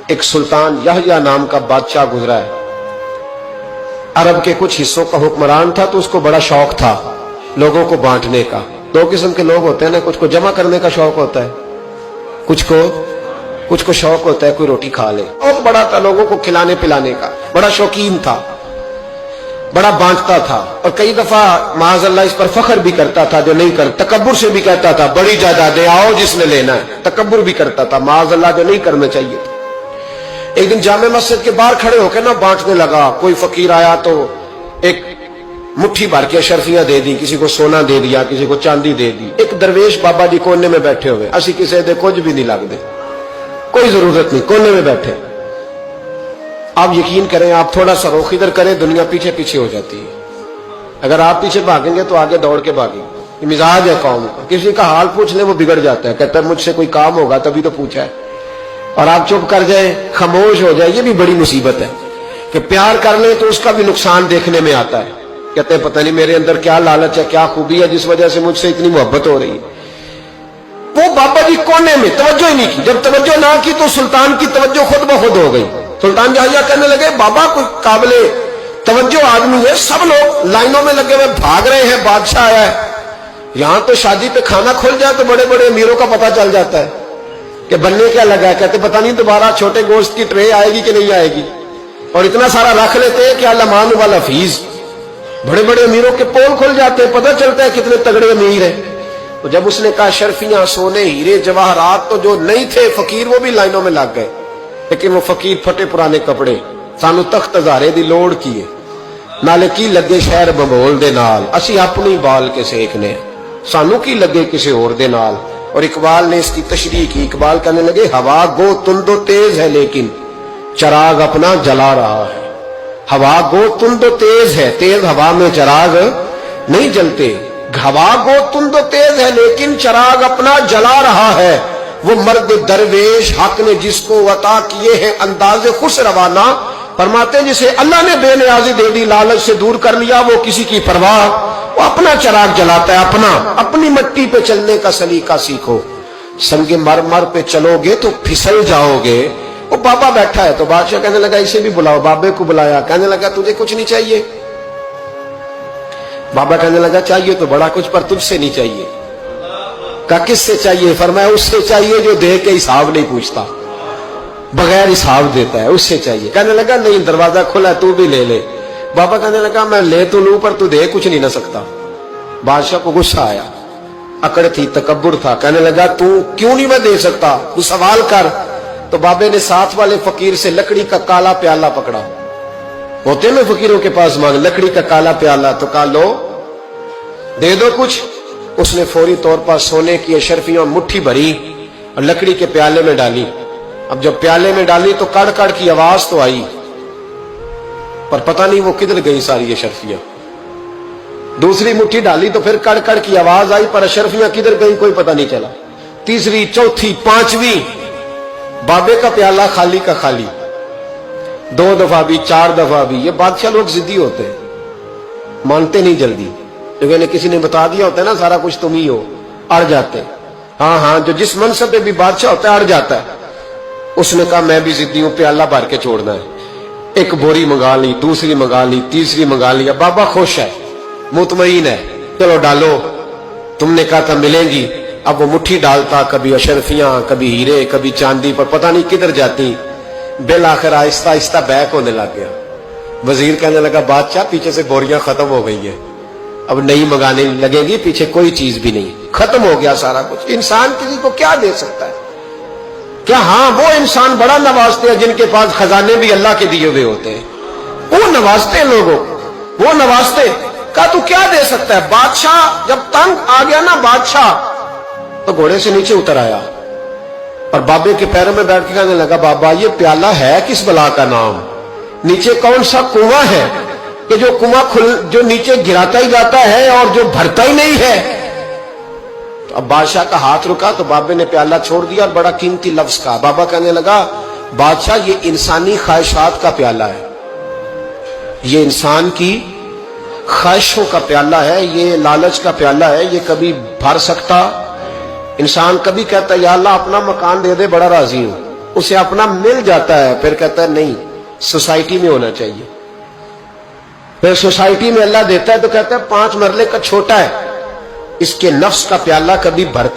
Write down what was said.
ایک سلطان یحییٰ نام کا بادشاہ گزرا ہے. عرب کے کچھ حصوں کا حکمران تھا تو اس کو بڑا شوق تھا لوگوں کو بانٹنے کا. دو قسم کے لوگ ہوتے ہیں نا, کچھ کو جمع کرنے کا شوق ہوتا ہے, کچھ کو شوق ہوتا ہے کوئی روٹی کھا لے. اور بڑا تھا لوگوں کو کھلانے پلانے کا, بڑا شوقین تھا, بڑا بانٹتا تھا. اور کئی دفعہ معاذ اللہ اس پر فخر بھی کرتا تھا جو نہیں کر, تکبر سے بھی کہتا تھا بڑی جائیدادیں آؤ جس نے لینا ہے. تکبر بھی کرتا تھا معاذ اللہ جو نہیں کرنا چاہیے تھا. ایک دن جامع مسجد کے باہر کھڑے ہو کے نا بانٹنے لگا. کوئی فقیر آیا تو ایک مٹھی بھر کے اشرفیاں دے دی, کسی کو سونا دے دیا, کسی کو چاندی دے دی. ایک درویش بابا جی کونے میں بیٹھے ہوئے, اسی کسی دے کچھ بھی نہیں لگ دے, کوئی ضرورت نہیں, کونے میں بیٹھے. آپ یقین کریں, آپ تھوڑا سا رخ ادھر کریں دنیا پیچھے پیچھے ہو جاتی ہے. اگر آپ پیچھے بھاگیں گے تو آگے دوڑ کے بھاگیں. یہ مزاج ہے قوم کا, کسی کا حال پوچھ لیں وہ بگڑ جاتا ہے, کہتا ہے مجھ سے کوئی کام ہوگا تبھی تو پوچھا ہے. اور آپ چپ کر جائیں, خاموش ہو جائیں, یہ بھی بڑی مصیبت ہے. کہ پیار کر لیں تو اس کا بھی نقصان دیکھنے میں آتا ہے. کہتے ہیں پتہ نہیں میرے اندر کیا لالچ ہے, کیا خوبی ہے جس وجہ سے مجھ سے اتنی محبت ہو رہی ہے. وہ بابا جی کونے میں توجہ ہی نہیں کی. جب توجہ نہ کی تو سلطان کی توجہ خود بخود ہو گئی. سلطان یحییٰ کہنے لگے بابا کوئی قابل توجہ آدمی ہے, سب لوگ لائنوں میں لگے ہوئے بھاگ رہے ہیں, بادشاہ آیا ہے. یہاں تو شادی پہ کھانا کھل جائے تو بڑے بڑے امیروں کا پتہ چل جاتا ہے کہ بننے کیا لگا ہے. کہتے پتہ نہیں دوبارہ چھوٹے گوشت کی ٹرے آئے گی کہ نہیں آئے گی. اور اتنا سارا رکھ لیتے ہیں کہ اللہ والا فیس. بڑے بڑے امیروں کے پول کھل جاتے ہیں, پتہ چلتا ہے کتنے تگڑے امیر ہیں. تو جب اس نے کہا شرفیاں, سونے, ہیرے, جواہرات, تو جو نہیں تھے فقیر وہ بھی لائنوں میں لگ گئے. لیکن وہ فقیر پھٹے پرانے کپڑے, سانو تخت ہزارے دی لوڑ کیے, نالے کی لگے شہر بمول دے نال, اسی اپنی بال کے سیکنے, سانو کی لگے کسی اور دے نال. اور اقبال نے اس کی تشریح کی. اقبال کہنے لگے ہوا گو تند و تیز ہے لیکن چراغ اپنا جلا رہا ہے. ہوا گو تند و تیز ہے, تیز ہوا میں چراغ نہیں جلتے. ہوا گو تند و تیز ہے لیکن چراغ اپنا جلا رہا ہے. وہ مرد درویش حق نے جس کو عطا کیے ہیں انداز خوش روانہ, فرماتے جسے اللہ نے بے نیازی دے دی, لالچ سے دور کر لیا, وہ کسی کی پرواہ, وہ اپنا چراغ جلاتا ہے. اپنی مٹی پہ چلنے کا سلیقہ سیکھو, سنگ مرمر پہ چلو گے تو پھسل جاؤ گے. وہ بابا بیٹھا ہے تو بادشاہ کہنے لگا اسے بھی بلاؤ. بابے کو بلایا, کہنے لگا تجھے کچھ نہیں چاہیے؟ بابا کہنے لگا چاہیے تو بڑا کچھ, پر تجھ سے نہیں چاہیے. کہا کس سے چاہیے؟ فرمایا اس سے چاہیے جو دے کے حساب نہیں پوچھتا, بغیر حساب دیتا ہے, اس سے چاہیے. کہنے لگا نہیں, دروازہ کھلا ہے تو بھی لے لے. بابا کہنے لگا میں لے تو لوں پر تو دے کچھ نہیں نہ سکتا. بادشاہ کو غصہ آیا, اکڑ تھی, تکبر تھا. کہنے لگا تو کیوں نہیں میں دے سکتا, تو سوال کر. تو بابے نے ساتھ والے فقیر سے لکڑی کا کالا پیالہ پکڑا, ہوتے میں فقیروں کے پاس مانگ, لکڑی کا کالا پیالہ, تو کہا لو دے دو کچھ. اس نے فوری طور پر سونے کی اشرفیاں مٹھی بھری اور لکڑی کے پیالے میں ڈالی. اب جب پیالے میں ڈالی تو کڑ کڑ کی آواز تو آئی, پر پتہ نہیں وہ کدھر گئی ساری اشرفیاں. دوسری مٹھی ڈالی تو پھر کڑ کڑ کی آواز آئی, پر اشرفیاں کدھر گئی کوئی پتہ نہیں چلا. تیسری, چوتھی, پانچویں, بابے کا پیالہ خالی کا خالی. 2 دفعہ بھی, 4 دفعہ بھی. یہ بادشاہ لوگ ضدی ہوتے ہیں, مانتے نہیں جلدی. کیونکہ کسی نے بتا دیا ہوتا ہے نا سارا کچھ تم ہی ہو, اڑ جاتے. ہاں جو جس منصب پہ بھی بادشاہ ہوتا ہے اڑ جاتا ہے. اس نے کہا میں بھی ضدی ہوں, پیالہ بھر کے چھوڑنا ہے. ایک بوری منگا لی, دوسری منگا لی, تیسری منگا لی. بابا خوش ہے, مطمئن ہے, چلو ڈالو, تم نے کہا تھا ملیں گی. اب وہ مٹھی ڈالتا, کبھی اشرفیاں, کبھی ہیرے, کبھی چاندی, پر پتہ نہیں کدھر جاتی. بالآخر آہستہ آہستہ بیک ہونے لگ گیا. وزیر کہنے لگا بادشاہ پیچھے سے بوریاں ختم ہو گئی ہیں, اب نہیں منگانے لگے گی, پیچھے کوئی چیز بھی نہیں, ختم ہو گیا سارا کچھ. انسان کسی کو کیا دے سکتا ہے؟ کیا ہاں وہ انسان بڑا نوازتے ہیں جن کے پاس خزانے بھی اللہ کے دیے ہوئے ہوتے ہیں, وہ نوازتے ہیں لوگوں, وہ نوازتے. کہا تو کیا دے سکتا ہے؟ بادشاہ جب تنگ آ گیا نا بادشاہ, تو گھوڑے سے نیچے اتر آیا اور بابے کے پیروں میں بیٹھ کے کہنے لگا بابا یہ پیالہ ہے کس بلا کا نام, نیچے کون سا کنواں ہے کہ جو کنواں جو نیچے گراتا ہی جاتا ہے اور جو بھرتا ہی نہیں ہے. تو اب بادشاہ کا ہاتھ رکا تو بابے نے پیالہ چھوڑ دیا اور بڑا قیمتی لفظ کہا. بابا کہنے لگا بادشاہ یہ انسانی خواہشات کا پیالہ ہے, یہ انسان کی خواہشوں کا پیالہ ہے, یہ لالچ کا پیالہ ہے, یہ کبھی بھر سکتا. انسان کبھی کہتا ہے یا اللہ اپنا مکان دے دے بڑا راضی ہوں, اسے اپنا مل جاتا ہے، پھر کہتا ہے نہیں سوسائٹی میں ہونا چاہیے، پھر سوسائٹی میں اللہ دیتا ہے تو کہتا ہے 5 مرلے کا چھوٹا ہے، اس کے نفس کا پیالہ کبھی بھرتا